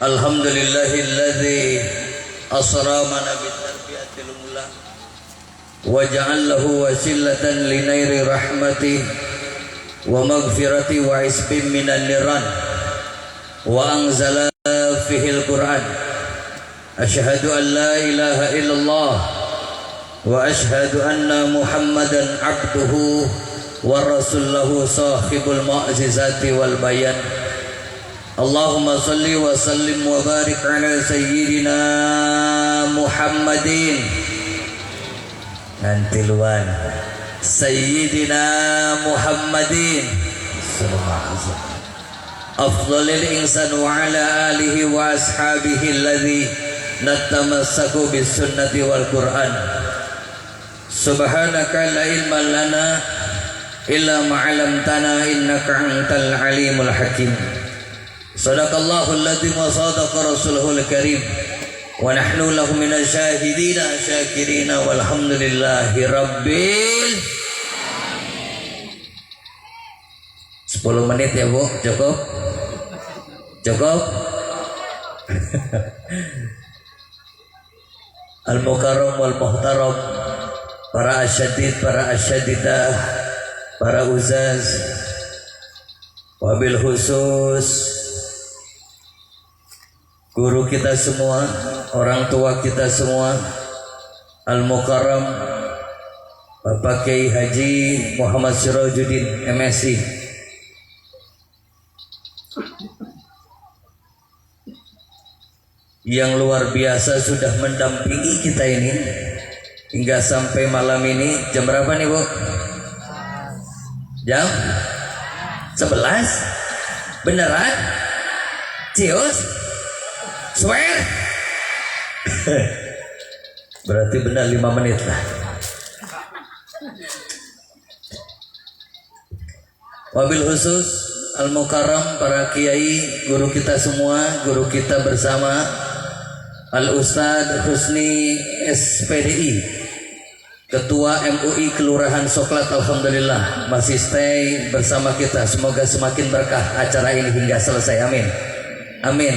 Alhamdulillahilladzi asra mana bitarbiyatil ula wa ja'allahu wasilatan li nairi rahmati wa maghfirati wa isbim minan niran wa anzala fihil Qur'an. Asyhadu an la ilaha illallah wa asyhadu anna Muhammadan abduhu wa rasuluhu sahibul mu'jizati wal bayan. Allahumma salli wa sallim wa barik ala sayyidina Muhammadin nanti luan sayyidina Muhammadin afdalil insan wa ala alihi wa ashabihi alladhi natamassaku bis sunnati wal Qur'an. Subhanaka la ilma lana illa ma 'allamtana innaka antal alimul hakim. Sadaqallahul ladzi wa sadaqa rasuluhul karim wa nahnu lahu minasy syahidina syakirina walhamdulillahi rabbil 10 menit ya Bu, cukup? Cukup? Al-mukarram wal muhtaram, para asyadid, para asyadidah, para uzaz, wabil khusus guru kita semua, orang tua kita semua, Al-Mukarram Bapak Kiai Haji Muhammad Sirajuddin MSI, yang luar biasa sudah mendampingi kita ini hingga sampai malam ini. Jam berapa nih Bu? Jam 11? Beneran? Cius? Swear? Berarti benar 5 menit lah. Wabil khusus Al-Mukarram, para kiai, guru kita semua, guru kita bersama, Al-Ustadz Husni SPDI, Ketua MUI Kelurahan Soklat, alhamdulillah masih stay bersama kita. Semoga semakin berkah acara ini hingga selesai, amin. Amin.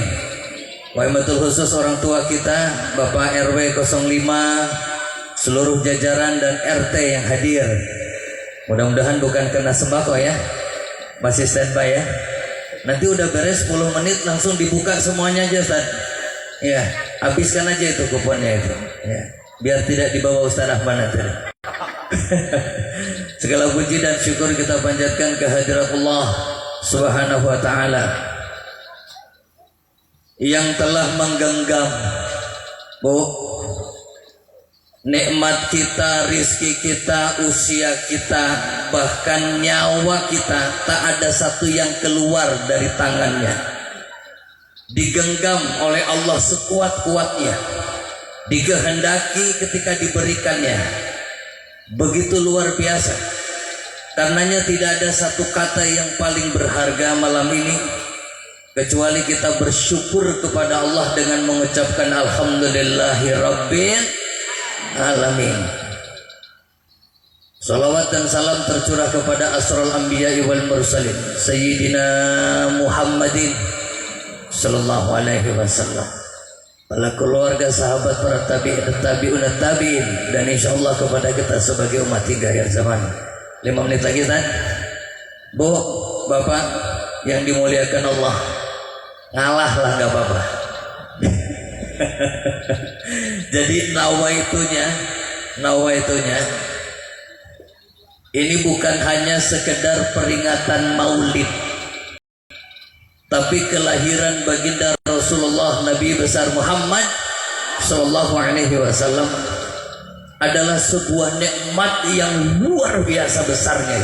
Wabillahi khusus orang tua kita Bapak RW 05, seluruh jajaran dan RT yang hadir. Mudah-mudahan bukan kena sembako ya. Masih standby ya. Nanti udah beres 10 menit langsung dibuka semuanya aja Ustaz. Ya, habiskan aja itu kuponnya itu. Ya, biar tidak dibawa Ustaz Ahmad nanti. Segala puji dan syukur kita panjatkan kehadirat Allah Subhanahu wa taala yang telah menggenggam Bu nikmat kita, rizki kita, usia kita, bahkan nyawa kita. Tak ada satu yang keluar dari tangannya, digenggam oleh Allah sekuat-kuatnya, dikehendaki ketika diberikannya. Begitu luar biasa. Karenanya tidak ada satu kata yang paling berharga malam ini kecuali kita bersyukur kepada Allah dengan mengucapkan alhamdulillahi rabbil alamin. Salawat dan salam tercurah kepada asrul anbiya'i wal mursalin Sayyidina Muhammadin sallallahu alaihi wasallam, para keluarga, sahabat, para tabi'un tabi'in, dan insyaallah kepada kita sebagai umat hingga akhir zaman. 5 menit lagi kan? Bu, Bapak yang dimuliakan Allah, ngalah lah gak apa-apa. Jadi nawaitunya ini bukan hanya sekedar peringatan maulid, tapi kelahiran baginda Rasulullah Nabi besar Muhammad sallallahu alaihi wasallam adalah sebuah nikmat yang luar biasa besarnya.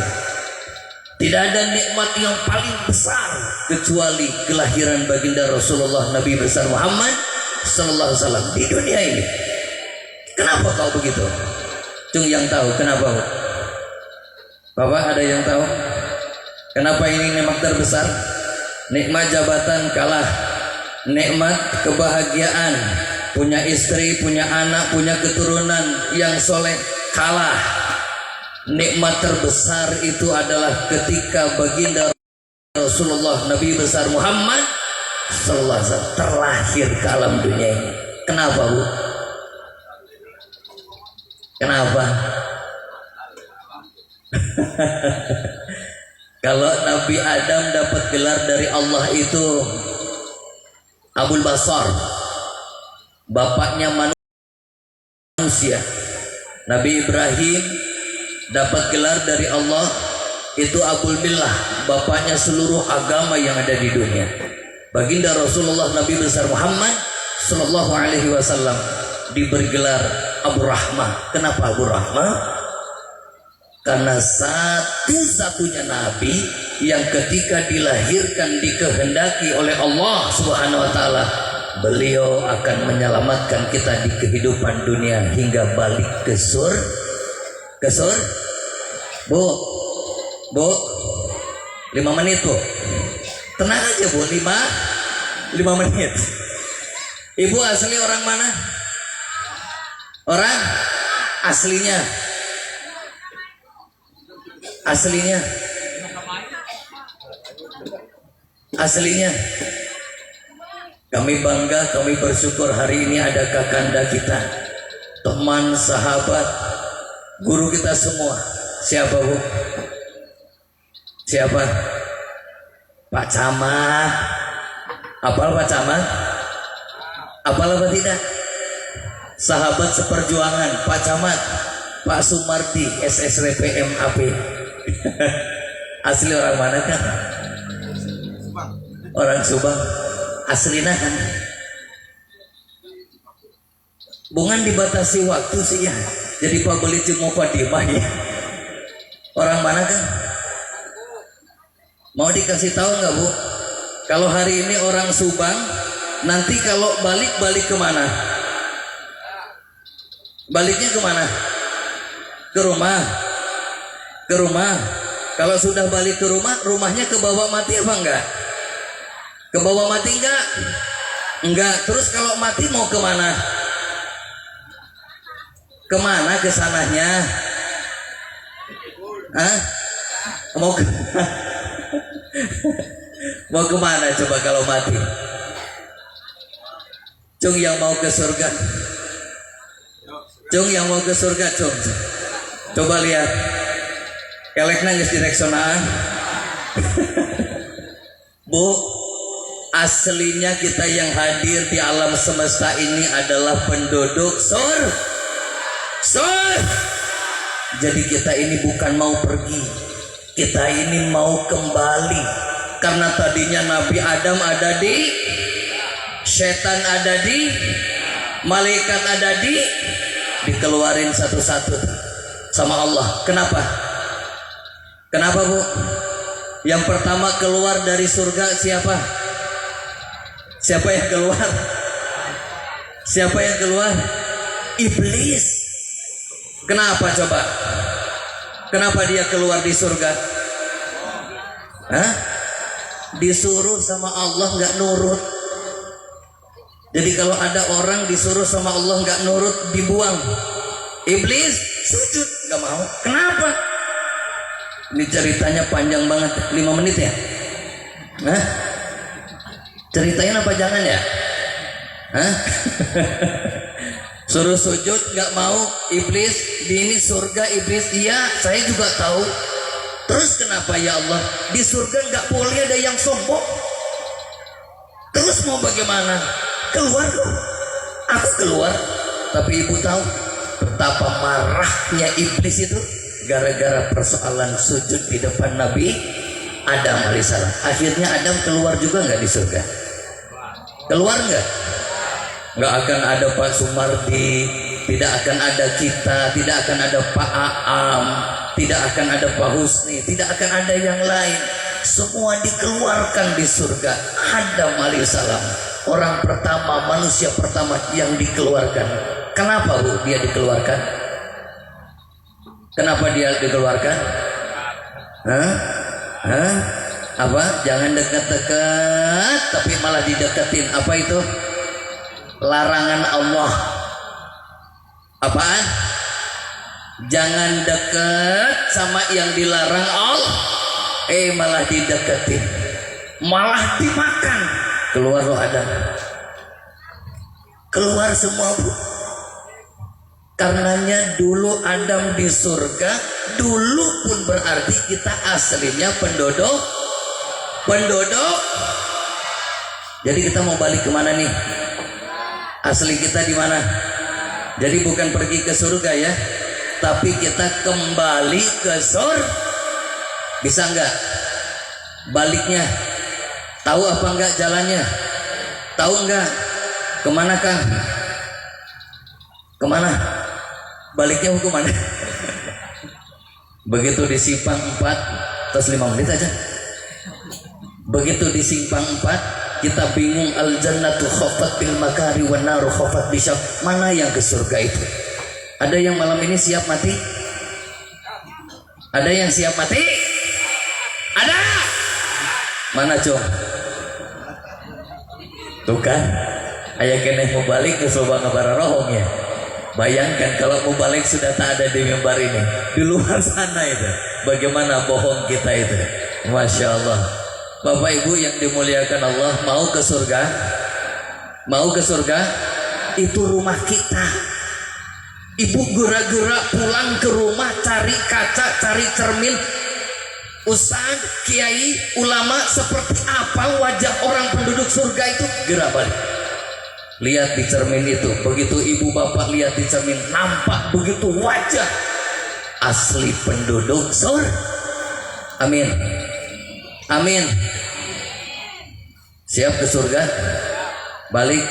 Tidak ada nikmat yang paling besar kecuali kelahiran baginda Rasulullah Nabi besar Muhammad sallallahu alaihi wasallam di dunia ini. Kenapa kau begitu? Cung yang tahu kenapa? Bapak ada yang tahu? Kenapa ini nikmat terbesar? Nikmat jabatan kalah, nikmat kebahagiaan, punya istri, punya anak, punya keturunan yang soleh kalah. Nikmat terbesar itu adalah ketika baginda Rasulullah Nabi besar Muhammad sallallahu alaihi wasallam terlahir ke alam dunia ini. Kenapa, Bu? Kenapa? Kalau Nabi Adam dapat gelar dari Allah itu Abul Basar, bapaknya manusia. Nabi Ibrahim dapat gelar dari Allah itu Abul Millah, bapaknya seluruh agama yang ada di dunia. Baginda Rasulullah Nabi besar Muhammad sallallahu alaihi wasallam diberi gelar Abu Rahmah. Kenapa Abu Rahmah? Karena satu-satunya nabi yang ketika dilahirkan dikehendaki oleh Allah Subhanahu wa taala, beliau akan menyelamatkan kita di kehidupan dunia hingga balik ke surga. Bu, 5 menit, Bu. Tenang aja, Bu. 5 menit. Ibu asli orang mana? Orang aslinya kami bangga, kami bersyukur hari ini ada kakanda kita, teman, sahabat, guru kita semua. Siapa, Bu? Siapa? Pak Camat. Apal Pak Camat? Apal apa tidak? Sahabat seperjuangan Pak Camat, Pak Sumardi, SSWP MAP. Asli orang mana kan? Orang Subang. Asli nah kan? Bungan dibatasi waktu sih ya. Jadi Pak beli cuma Padimah ya. Orang mana kan? Mau dikasih tahu nggak, Bu? Kalau hari ini orang Subang, nanti kalau balik kemana? Baliknya kemana? Ke rumah. Kalau sudah balik ke rumah, rumahnya ke bawah mati apa enggak? Ke bawah mati enggak. Terus kalau mati mau kemana? Kemana kesananya? Hah? Mau kemana coba kalau mati? Cung yang mau ke surga. Cung. Coba lihat. Kelek nangis direksional. Bu, aslinya kita yang hadir di alam semesta ini adalah penduduk sur. Jadi kita ini bukan mau pergi, kita ini mau kembali. Karena tadinya Nabi Adam ada di, setan ada di, malaikat ada di, dikeluarin satu-satu sama Allah. Kenapa, Bu? Yang pertama keluar dari surga siapa? Siapa yang keluar? Iblis. Kenapa coba? Kenapa dia keluar di surga? Hah? Disuruh sama Allah nggak nurut. Jadi kalau ada orang disuruh sama Allah nggak nurut, dibuang. Iblis sujud, nggak mau. Kenapa? Ini ceritanya panjang banget, 5 menit ya? Hah? Ceritain apa jangan ya? Hah? Suruh sujud nggak mau, iblis. Di ini surga iblis, iya saya juga tahu. Terus kenapa ya Allah? Di surga nggak boleh ada yang sombong. Terus mau bagaimana? Keluar dong. Aku keluar. Tapi ibu tahu betapa marahnya iblis itu gara-gara persoalan sujud di depan Nabi Adam alaihissalam. Akhirnya Adam keluar juga nggak di surga? Keluar nggak? Nggak akan ada Pak Sumardi, tidak akan ada kita, tidak akan ada Pak Aam, tidak akan ada Pak Husni, tidak akan ada yang lain. Semua dikeluarkan di surga. Adam alaihissalam, orang pertama, manusia pertama yang dikeluarkan. Kenapa, Bu, dia dikeluarkan? Kenapa dia dikeluarkan? Apa? Jangan dekat-dekat, tapi malah dideketin. Apa itu? Larangan Allah. Apaan? Jangan dekat sama yang dilarang Allah. Malah dideketin, malah dimakan. keluar roh Adam, keluar semua Bu. Karenanya dulu Adam di surga, dulu pun berarti kita aslinya penduduk. Jadi kita mau balik kemana nih? Asli kita di mana? Jadi bukan pergi ke surga ya, tapi kita kembali ke surga. Bisa nggak baliknya? Tahu apa enggak jalannya? Tahu enggak? Kemana Kang? Kemana? Baliknya hukuman. Begitu di simpang 4 terus 5 menit aja. Begitu di simpang 4 kita bingung, al jannatu khafat bil makari wan naru khafat bisyab. Mana yang ke surga itu? Ada yang malam ini siap mati? Ada yang siap mati? Ada? Mana Cung? Tuh kan, ayah kena mau balik ke soba ngabar rohong ya. Bayangkan kalau mau balik sudah tak ada di mimbar ini, di luar sana itu. Bagaimana bohong kita itu. Masya Allah. Bapak Ibu yang dimuliakan Allah, mau ke surga? Mau ke surga? Itu rumah kita. Ibu gerak-gerak pulang ke rumah, cari kaca, cari cermin. Ustaz, kiai, ulama, seperti apa wajah orang penduduk surga itu? Gerak balik. Lihat di cermin itu. Begitu ibu bapak lihat di cermin, nampak begitu wajah asli penduduk surga. Amin. Amin. Siap ke surga? Balik.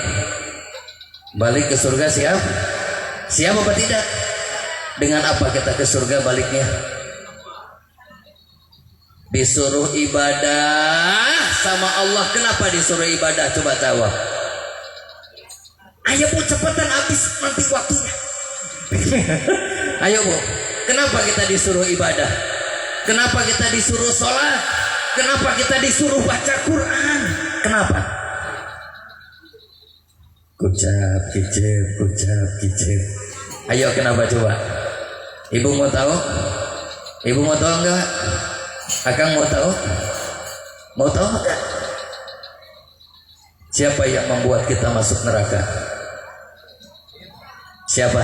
Balik ke surga siap? Siap apa tidak? Dengan apa kita ke surga baliknya? Disuruh ibadah sama Allah. Kenapa disuruh ibadah? Coba jawab. Ayo Bu, cepetan habis nanti waktunya. Ayo Bu, kenapa kita disuruh ibadah? Kenapa kita disuruh sholat? Kenapa kita disuruh baca Quran? Kenapa? Kucap kicip. Ayo kenapa coba? Ibu mau tahu? Ibu mau tahu enggak? Akang mau tahu? Mau tahu enggak? Siapa yang membuat kita masuk neraka? Siapa?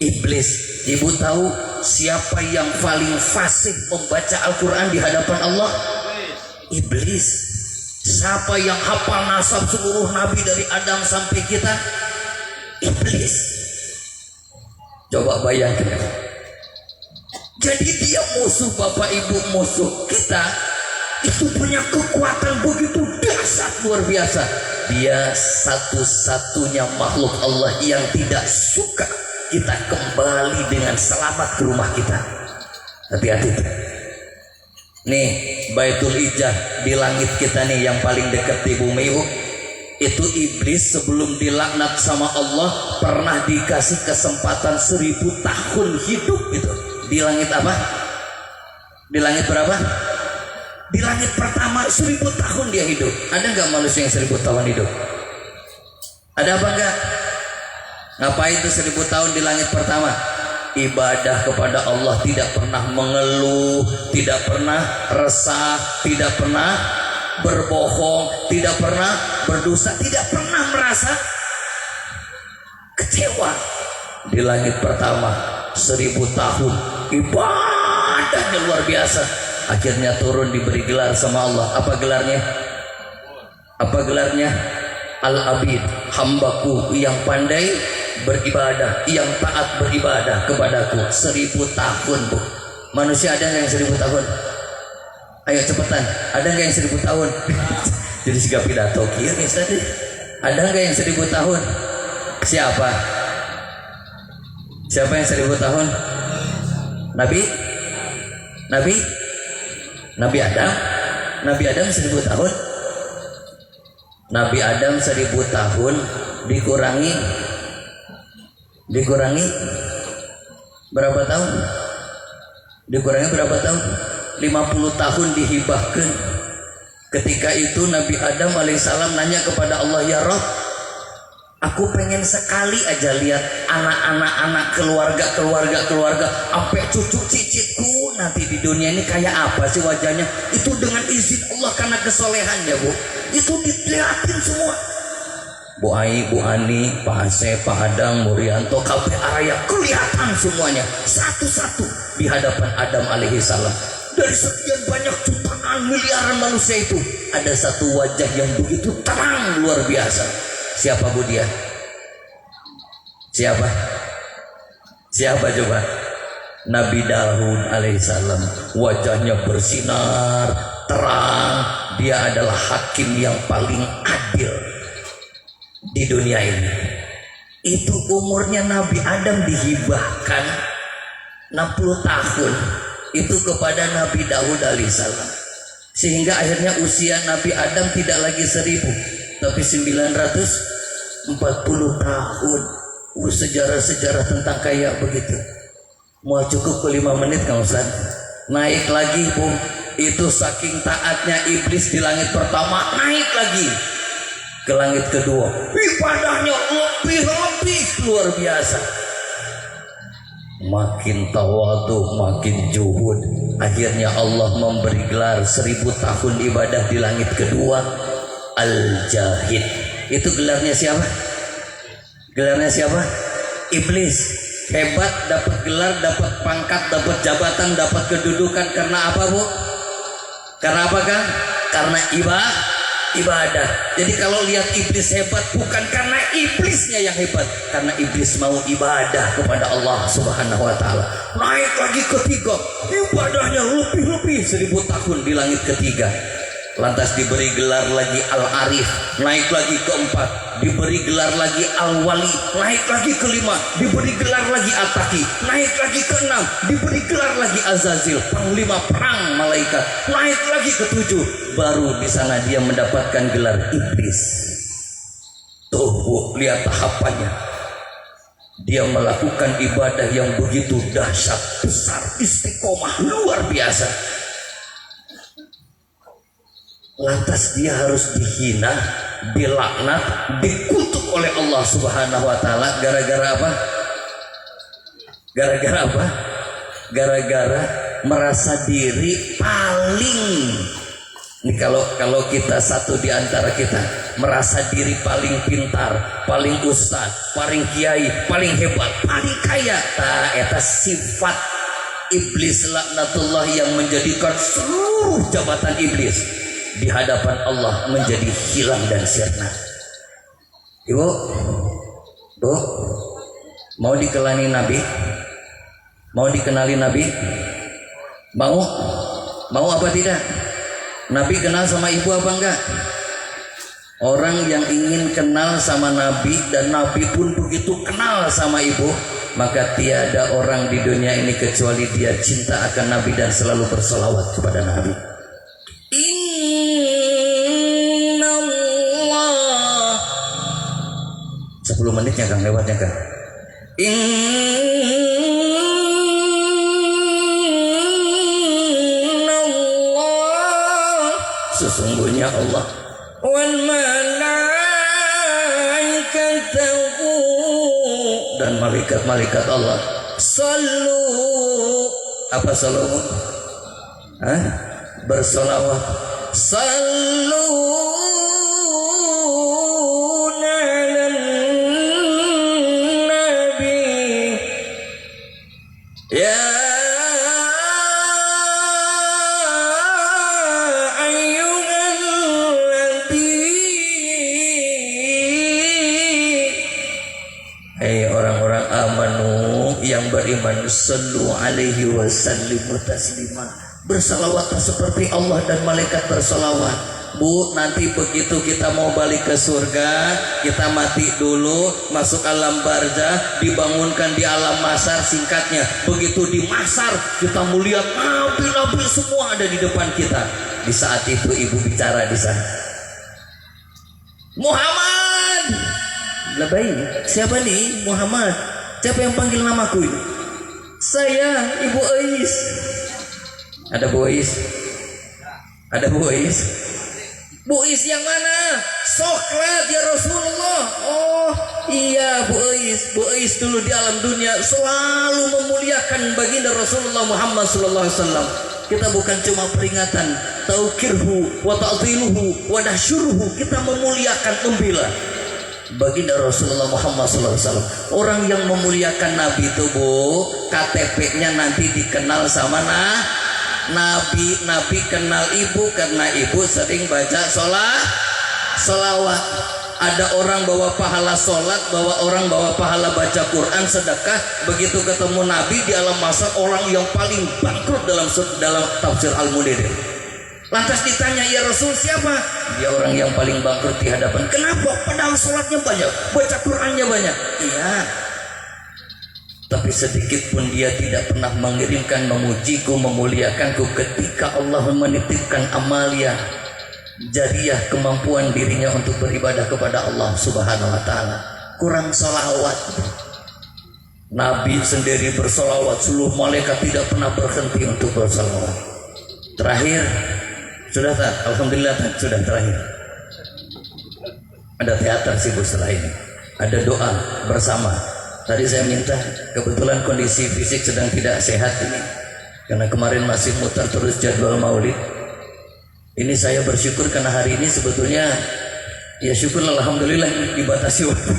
Iblis. Ibu tahu siapa yang paling fasih membaca Al-Quran di hadapan Allah? Iblis. Siapa yang hafal nasab seluruh nabi dari Adam sampai kita? Iblis. Coba bayangkan. Jadi dia musuh Bapak Ibu, musuh kita. Itu punya kekuatan begitu dahsyat, luar biasa. Dia satu-satunya makhluk Allah yang tidak suka kita kembali dengan selamat ke rumah kita. Hati-hati. Nih Baitul Ijah di langit kita nih yang paling dekat di bumi. Itu iblis sebelum dilaknat sama Allah pernah dikasih kesempatan 1000 tahun hidup itu. Di langit apa? Di langit berapa? Di langit pertama 1000 tahun dia hidup. Ada nggak manusia yang 1000 tahun hidup? Ada apa enggak? Ngapain tuh 1000 tahun di langit pertama? Ibadah kepada Allah, tidak pernah mengeluh, tidak pernah resah, tidak pernah berbohong, tidak pernah berdosa, tidak pernah merasa kecewa. Di langit pertama 1000 tahun ibadahnya luar biasa. Akhirnya turun diberi gelar sama Allah. Apa gelarnya? Apa gelarnya? Al-Abid, hambaku yang pandai beribadah, yang taat beribadah kepadaku. 1000 tahun Bu. Manusia ada nggak yang 1000 tahun? Ayo cepetan. Ada nggak yang 1000 tahun? Jadi siga pidato kieu tadi. Ada nggak yang 1000 tahun? Siapa? Siapa yang 1000 tahun? Nabi? Nabi? Nabi Adam? Nabi Adam 1000 tahun? Nabi Adam 1000 tahun dikurangi berapa tahun? Dikurangi berapa tahun? 50 tahun dihibahkan. Ketika itu Nabi Adam alaihissalam nanya kepada Allah, ya Rabb, aku pengen sekali aja lihat anak-anak keluarga sampai cucu cicitku nanti di dunia ini kayak apa sih wajahnya, itu dengan izin Allah karena kesolehannya Bu, itu dilihatin semua. Bu Ai, Bu Ani, Pak Asep, Pak Adang, Murianto, KB Araya, kelihatan semuanya satu-satu di hadapan Adam alaihi salam. Dari sekian banyak jutaan miliaran manusia itu ada satu wajah yang begitu terang luar biasa. Siapa Bu dia? Siapa? Siapa coba? Nabi Daud alaihissalam. Wajahnya bersinar terang. Dia adalah hakim yang paling adil di dunia ini. Itu umurnya Nabi Adam dihibahkan 60 tahun itu kepada Nabi Daud alaihissalam, sehingga akhirnya usia Nabi Adam tidak lagi 1000 tapi 940 tahun. Sejarah-sejarah tentang kayak begitu. Mau cukup ke 5 menit Kang Ustaz? Naik lagi Bu. Itu saking taatnya iblis di langit pertama, naik lagi ke langit kedua. Ibadahnya lebih luar biasa. Makin tawadu, makin juhud. Akhirnya Allah memberi gelar 1000 tahun ibadah di langit kedua, Al-Jahid. Itu gelarnya siapa? Gelarnya siapa? Iblis. Hebat, dapat gelar, dapat pangkat, dapat jabatan, dapat kedudukan karena apa Bu? Karena apa Kang? Karena ibadah. Jadi kalau lihat iblis hebat bukan karena iblisnya yang hebat, karena iblis mau ibadah kepada Allah Subhanahu wa taala. Naik lagi ketiga, ibadahnya lebih 1000 tahun di langit ketiga. Lantas diberi gelar lagi Al-Arif, naik lagi keempat, diberi gelar lagi Al-Wali, naik lagi kelima, diberi gelar lagi Al-Taqi, naik lagi keenam, diberi gelar lagi Azazil, panglima perang malaikat, naik lagi ketujuh, baru di sana dia mendapatkan gelar Iblis. Tuh Bu, lihat tahapannya. Dia melakukan ibadah yang begitu dahsyat, besar, istiqomah, luar biasa. Lantas dia harus dihina, dilaknat, dikutuk oleh Allah Subhanahu wa taala gara-gara apa? Gara-gara apa? Gara-gara merasa diri paling. Ini kalau kita satu di antara kita merasa diri paling pintar, paling ustaz, paling kiai, paling hebat, paling kaya, eta sifat iblis laknatullah yang menjadikan seluruh jabatan iblis di hadapan Allah menjadi hilang dan sirna. Ibu, Bu, mau dikelani Nabi? Mau dikenali Nabi? Mau apa tidak? Nabi kenal sama ibu apa enggak? Orang yang ingin kenal sama Nabi dan Nabi pun begitu kenal sama ibu, maka tiada orang di dunia ini kecuali dia cinta akan Nabi dan selalu bersolawat kepada Nabi. 10 menitnya Kang, lewatnya Kang. Innallah, sesungguhnya Allah, wal malaikatahu, dan malaikat-malaikat Allah, sallu, apa sallu? Bersolawat. Sallu beriman, sallu alaihi wasallimu taslima, bersalawat seperti Allah dan malaikat bersalawat. Bu, nanti begitu kita mau balik ke surga, kita mati dulu, masuk alam barzah, dibangunkan di alam mahsyar. Singkatnya, begitu di mahsyar kita melihat nabi-nabi semua ada di depan kita. Di saat itu ibu bicara di sana, Muhammad. Lebay, siapa nih Muhammad? Siapa yang panggil namaku ini? Saya Ibu Ais. Ada Bu Ais? Ada Bu Ais? Bu Ais yang mana? Soklat ya Rasulullah. Oh iya Bu Ais. Bu'is dulu di alam dunia selalu memuliakan baginda Rasulullah Muhammad sallallahu alaihi wasallam. Kita bukan cuma peringatan, taukirhu wa ta'ziluhu wa nahsyuruhu, kita memuliakan, membela baginda Rasulullah Muhammad sallallahu alaihi wasallam. Orang yang memuliakan Nabi itu, Bu, KTP-nya nanti dikenal sama Nabi. Nabi kenal ibu karena ibu sering baca solawat. Ada orang bawa pahala sholat, orang bawa pahala baca Quran, sedekah. Begitu ketemu Nabi di alam mahsyar, orang yang paling bangkrut dalam tafsir Al-Munir. Lantas ditanya, ya Rasul siapa? Dia orang yang paling bangkrut di hadapan. Kenapa? Padahal sholatnya banyak, baca Qurannya banyak. Iya. Tapi sedikit pun dia tidak pernah mengirimkan, memujiku, memuliakanku ketika Allah menitipkan amalia jariah, kemampuan dirinya untuk beribadah kepada Allah Subhanahu wa taala. Kurang salawat. Nabi sendiri bersalawat, seluruh malaikat tidak pernah berhenti untuk bersalawat. Terakhir, sudah tak? Alhamdulillah sudah terakhir. Ada teater sih Bu setelah ini. Ada doa bersama. Tadi saya minta, kebetulan kondisi fisik sedang tidak sehat ini, karena kemarin masih mutar terus jadwal maulid. Ini saya bersyukur karena hari ini sebetulnya ya syukur alhamdulillah dibatasi waktu.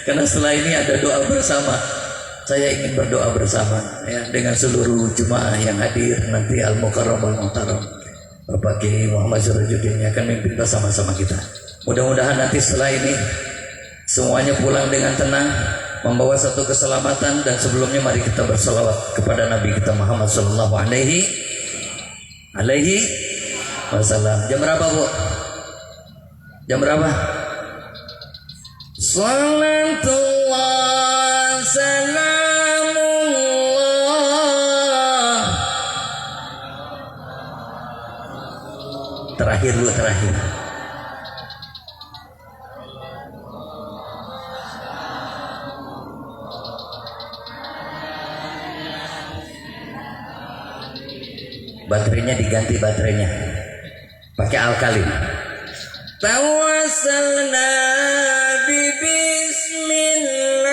Karena setelah ini ada doa bersama. Saya ingin berdoa bersama ya dengan seluruh jemaah yang hadir nanti Al-Mukarram Al-Muhtaram. Bapak Kiai Muhammad Sirajuddin akan memimpin bersama-sama kita. Mudah-mudahan nanti setelah ini semuanya pulang dengan tenang, membawa satu keselamatan. Dan sebelumnya mari kita bersalawat kepada Nabi kita Muhammad sallallahu alaihi wasallam. Jam berapa Bu? Jam berapa? Salatullah salamullah. Terakhir Bu, terakhir. Baterainya diganti, baterainya pakai alkalin. Tawassalna bi bismillah.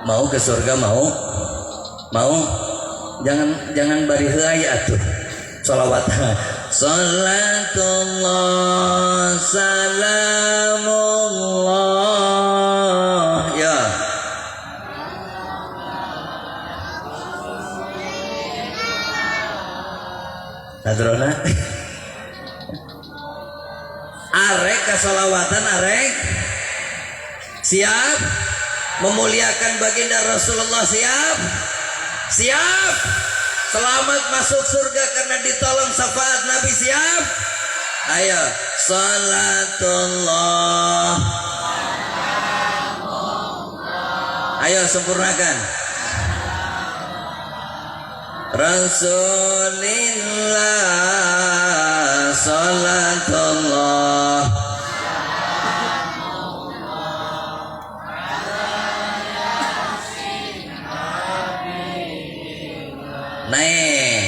Mau ke surga? Mau? Jangan bari heui atuh. Shalawat. Salatullah salamullah. Ya. Hadrona. Arek kasolawatan arek. Siap memuliakan baginda Rasulullah, siap. Siap. Selamat masuk surga karena ditolong syafaat Nabi, siap. Ayo, salatullah. Ayo sempurnakan. Rasulillah salatullah. Naik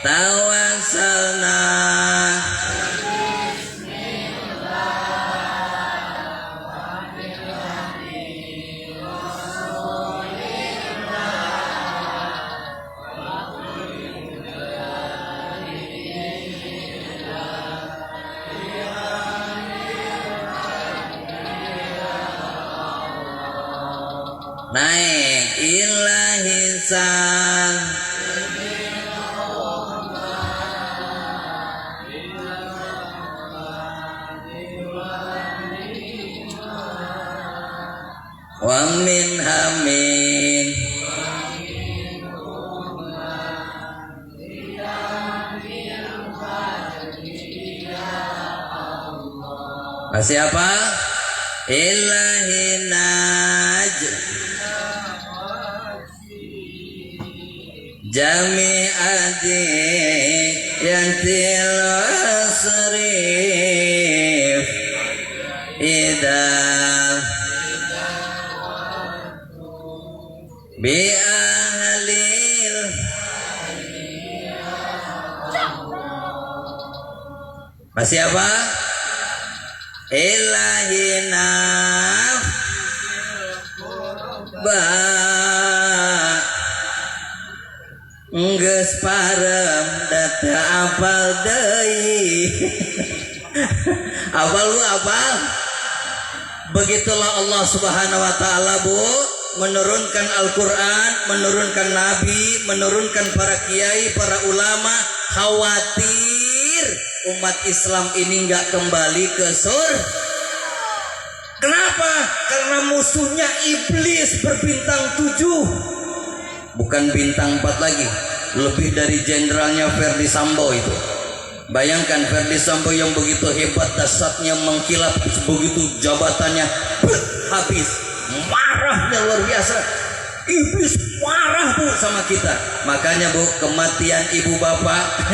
tawassalna naik ilahisan. Wa min hamin. Siapa? Ilahinaj jami'ati yantil asrif ida Masih apa? Ilahina ba geus parem data apal deui. Apal lu apal? Begitulah Allah Subhanahu wa taala, Bu, menurunkan Al-Qur'an, menurunkan nabi, menurunkan para kiai, para ulama, khawatir umat Islam ini enggak kembali ke surga. Kenapa? Karena musuhnya iblis berbintang 7. Bukan bintang 4 lagi. Lebih dari jenderalnya Ferdi Sambo itu. Bayangkan Ferdi Sambo yang begitu hebat, dahsyatnya, mengkilap, begitu jabatannya habis. Marahnya luar biasa. Iblis marah, Bu, sama kita. Makanya, Bu, kematian ibu bapak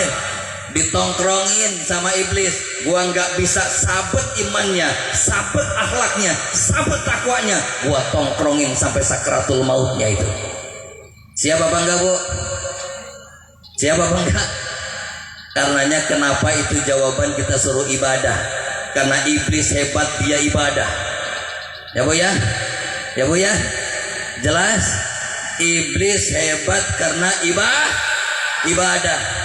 ditongkrongin sama iblis. Gua nggak bisa sabet imannya, sabet akhlaknya, sabet takwanya, gua tongkrongin sampai sakratul mautnya itu. Siapa bangga, Bu? Siapa bangga? Karenanya kenapa itu jawaban kita suruh ibadah. Karena iblis hebat, dia ibadah. Ya, Bu, ya? Ya, Bu, ya? Jelas? Iblis hebat karena ibadah.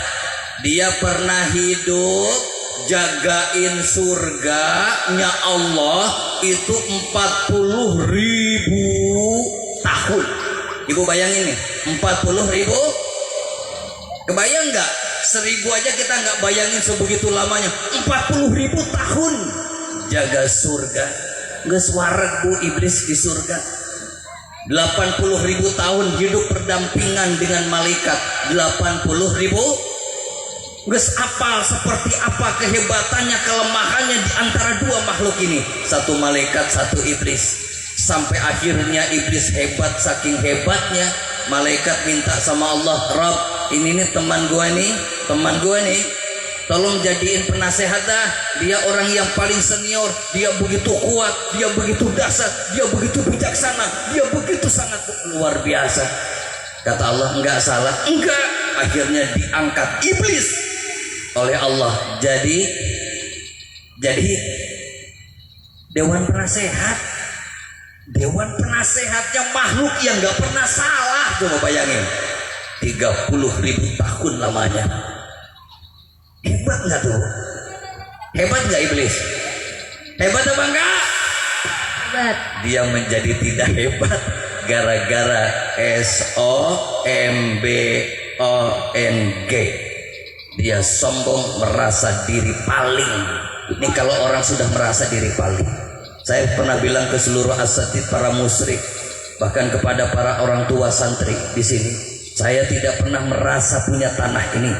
Dia pernah hidup jagain surganya Allah itu 40.000 tahun. Ibu bayangin nih, 40.000. Kebayang nggak? 1.000 aja kita nggak bayangin sebegitu lamanya. 40.000 tahun jaga surga. Nggak suareg, Bu, iblis di surga. 80.000 tahun hidup berdampingan dengan malaikat. 80.000. Geus apal seperti apa kehebatannya, kelemahannya di antara dua makhluk ini, satu malaikat, satu iblis. Sampai akhirnya iblis hebat, saking hebatnya malaikat minta sama Allah, Rabb, ini nih teman gua nih, tolong jadiin penasehat dah. Dia orang yang paling senior, dia begitu kuat, dia begitu dahsyat, dia begitu bijaksana, dia begitu sangat luar biasa. Kata Allah, enggak salah, enggak. Akhirnya diangkat iblis oleh Allah jadi dewan penasehatnya makhluk yang nggak pernah salah. Coba bayangin, 30.000 tahun lamanya. Hebat nggak tuh? Hebat nggak iblis? Hebat apa enggak? Hebat. Dia menjadi tidak hebat gara-gara SOMBONG. Dia sombong, merasa diri paling. Ini kalau orang sudah merasa diri paling. Saya pernah bilang ke seluruh asatidz, para musyrik, bahkan kepada para orang tua santri di sini, saya tidak pernah merasa punya tanah ini.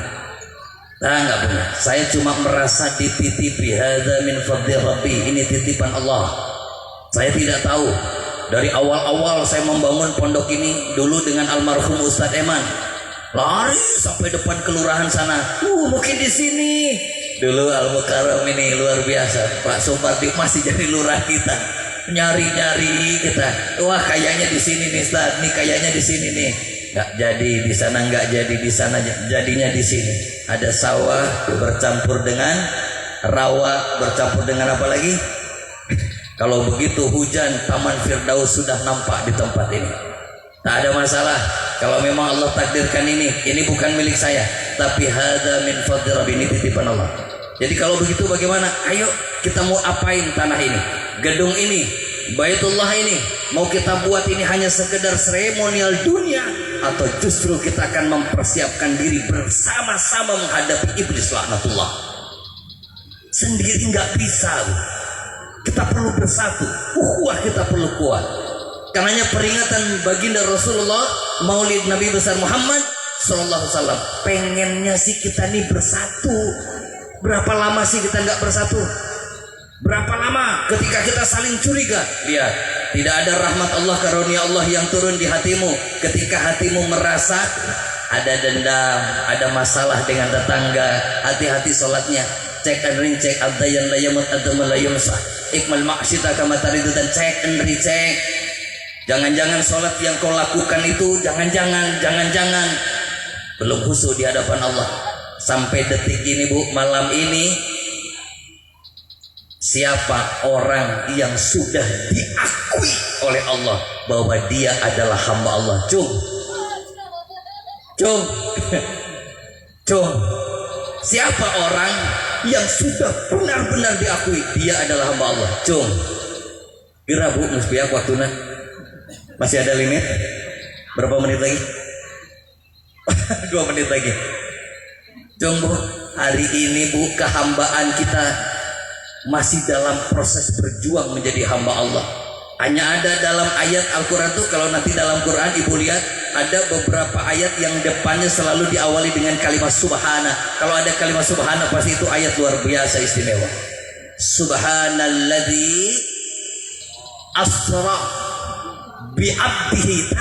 Nggak punya. Saya cuma merasa dititipi. Hadza min fadli Rabbi. Ini titipan Allah. Saya tidak tahu. Dari awal-awal saya membangun pondok ini dulu dengan almarhum Ustadz Eman. Lari sampai depan kelurahan sana. Mungkin di sini. Dulu Al-Mukarram ini luar biasa. Pak Supardi masih jadi lurah kita. Nyari-nyari kita. Wah, kayaknya di sini nih, Ustaz. Nih kayaknya di sini nih. Nggak jadi di sana, nggak jadi di sana, jadinya di sini. Ada sawah bercampur dengan rawa, bercampur dengan apa lagi? Kalau begitu hujan, Taman Firdaus sudah nampak di tempat ini. Tak ada masalah. Kalau memang Allah takdirkan ini bukan milik saya, tapi hadza min fadli Rabbi, ini titipan Allah. Jadi kalau begitu bagaimana? Ayo kita mau apain tanah ini, gedung ini, Baitullah ini? Mau kita buat ini hanya sekedar seremonial dunia, atau justru kita akan mempersiapkan diri bersama-sama menghadapi iblis laknatullah? Sendiri nggak bisa. Kita perlu bersatu. Kita perlu kuat. Karenanya peringatan baginda Rasulullah, Maulid Nabi besar Muhammad sallallahu alaihi wasallam, pengennya sih kita nih bersatu. Berapa lama sih kita nggak bersatu? Berapa lama ketika kita saling curiga? Lihat, tidak ada rahmat Allah, karunia Allah yang turun di hatimu ketika hatimu merasa ada dendam, ada masalah dengan tetangga. Hati-hati sholatnya. Cek and recheck, abdayan layamut adamal layumsah, ikmal maksita kama taridu, dan cek and recheck. Jangan-jangan sholat yang kau lakukan itu jangan-jangan belum khusyuk di hadapan Allah. Sampai detik ini, Bu, malam ini siapa orang yang sudah diakui oleh Allah bahwa dia adalah hamba Allah. Cung siapa orang yang sudah benar-benar diakui dia adalah hamba Allah. Cung kira bu muspiak waktunya masih ada limit berapa menit lagi? 2 menit lagi. Cung bu, hari ini bu, kehambaan kita masih dalam proses berjuang menjadi hamba Allah. Hanya ada dalam ayat Al-Quran tuh, kalau nanti dalam Quran ibu lihat ada beberapa ayat yang depannya selalu diawali dengan kalimat subhana. Kalau ada kalimat subhana pasti itu ayat luar biasa istimewa. Subhanalladzi asra bi'abdihi.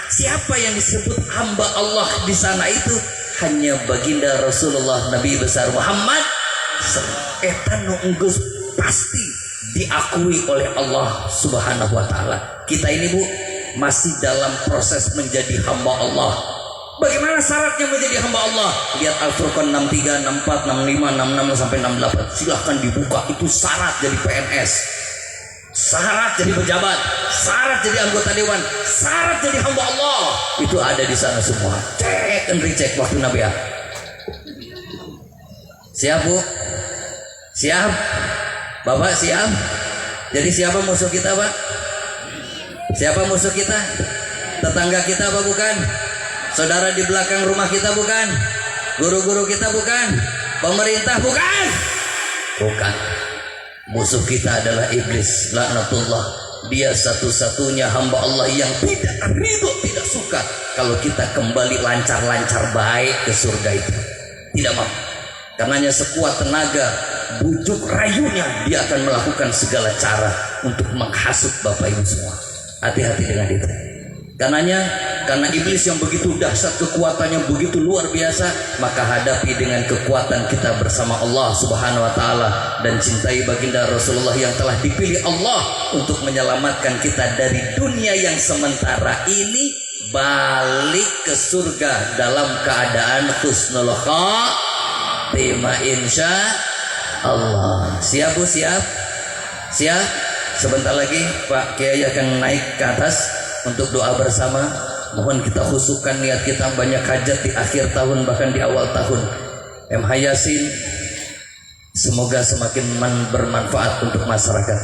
Siapa yang disebut hamba Allah di sana itu hanya baginda Rasulullah Nabi besar Muhammad. Etan nunggus pasti diakui oleh Allah Subhanahu wa taala. Kita ini bu masih dalam proses menjadi hamba Allah. Bagaimana syaratnya menjadi hamba Allah? Lihat Al-Furqan 63, 64, 65, 66 sampai 68. Silahkan dibuka, itu syarat jadi PNS, syarat jadi pejabat, syarat jadi anggota dewan, syarat jadi hamba Allah. Itu ada di sana semua. Cek and recheck waktu Nabi ya. Siap bu? Siap? Bapak siap? Jadi siapa musuh kita pak? Siapa musuh kita? Tetangga kita apa bukan? Saudara di belakang rumah kita bukan? Guru-guru kita bukan? Pemerintah bukan? Bukan. Musuh kita adalah iblis, laknatullah. Dia satu-satunya hamba Allah yang tidak ridho, tidak suka kalau kita kembali lancar-lancar baik ke surga itu. Tidak mau. Karenanya sekuat tenaga, bujuk rayunya dia akan melakukan segala cara untuk menghasut Bapak Ibu semua. Hati-hati dengan itu. Karena iblis yang begitu dahsyat kekuatannya, begitu luar biasa, maka hadapi dengan kekuatan kita bersama Allah Subhanahu wa taala dan cintai baginda Rasulullah yang telah dipilih Allah untuk menyelamatkan kita dari dunia yang sementara ini balik ke surga dalam keadaan husnul khatimah insya Allah. Siap bu? Siap? Sebentar lagi Pak Kiai akan naik ke atas untuk doa bersama. Mohon kita khususkan niat kita, banyak hajat di akhir tahun bahkan di awal tahun. MH Yasin semoga semakin bermanfaat untuk masyarakat,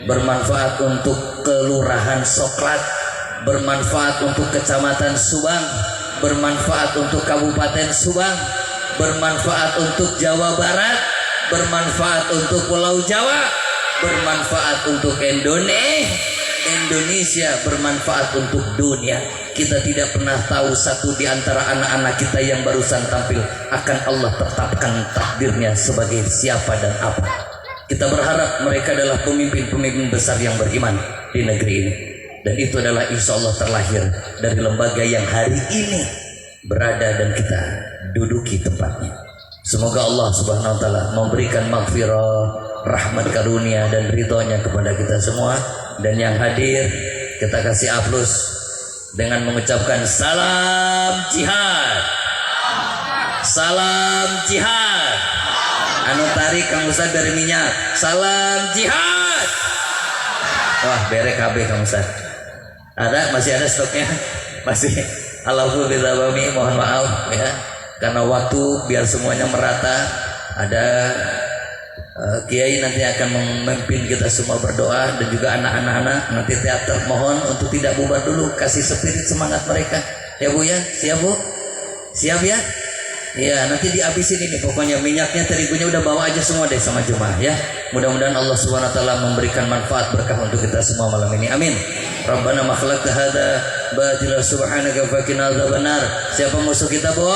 bermanfaat untuk kelurahan Soklat, bermanfaat untuk kecamatan Subang, bermanfaat untuk Kabupaten Subang, bermanfaat untuk Jawa Barat, bermanfaat untuk Pulau Jawa, bermanfaat untuk Indonesia, bermanfaat untuk dunia. Kita tidak pernah tahu satu di antara anak-anak kita yang barusan tampil akan Allah tetapkan takdirnya sebagai siapa dan apa. Kita berharap mereka adalah pemimpin-pemimpin besar yang beriman di negeri ini, dan itu adalah insya Allah terlahir dari lembaga yang hari ini berada dan kita duduki tempatnya. Semoga Allah Subhanahu wa taala memberikan maghfirah, rahmat karunia dan ridhonya kepada kita semua. Dan yang hadir kita kasih aplaus dengan mengucapkan salam jihad. Salam jihad. Anu tarik Kang Ustaz dari minyak. Salam jihad. Wah, berek KB Kang Ustaz. Masih ada stoknya? Masih. Alhamdulillah, mohon maaf ya. Karena waktu biar semuanya merata. Ada Kiai nanti akan memimpin kita semua berdoa dan juga anak-anak nanti teater. Mohon untuk tidak bubar dulu, kasih spirit semangat mereka ya bu ya. Siap bu? Siap ya? Ya nanti dihabisin ini pokoknya minyaknya, terigunya udah bawa aja semua deh sama jemaah ya. Mudah-mudahan Allah Subhanahu wa taala memberikan manfaat berkah untuk kita semua malam ini, amin. Rabbana ma khalaqta hadza batila subhanaka faqina adzabannar. Siapa musuh kita bu?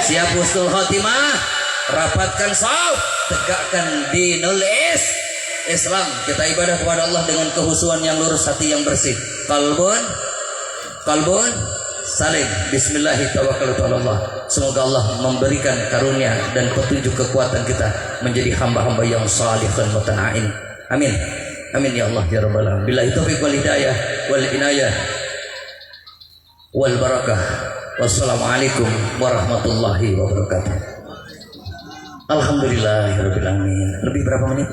Siap husnul khotimah. Rapatkan shaf, tegakkan dinul Islam. Kita ibadah kepada Allah dengan kehusuan yang lurus, hati yang bersih, kalbun salim. Bismillahirrahmanirrahim. Semoga Allah memberikan karunia dan petunjuk kekuatan kita menjadi hamba-hamba yang salihun mutana'in. Amin. Amin ya Allah ya rabbal alamin. Billahi taufiq wal hidayah wal inayah wal barakah. Wassalamualaikum warahmatullahi wabarakatuh. Alhamdulillahirabbil alamin. Lebih berapa menit?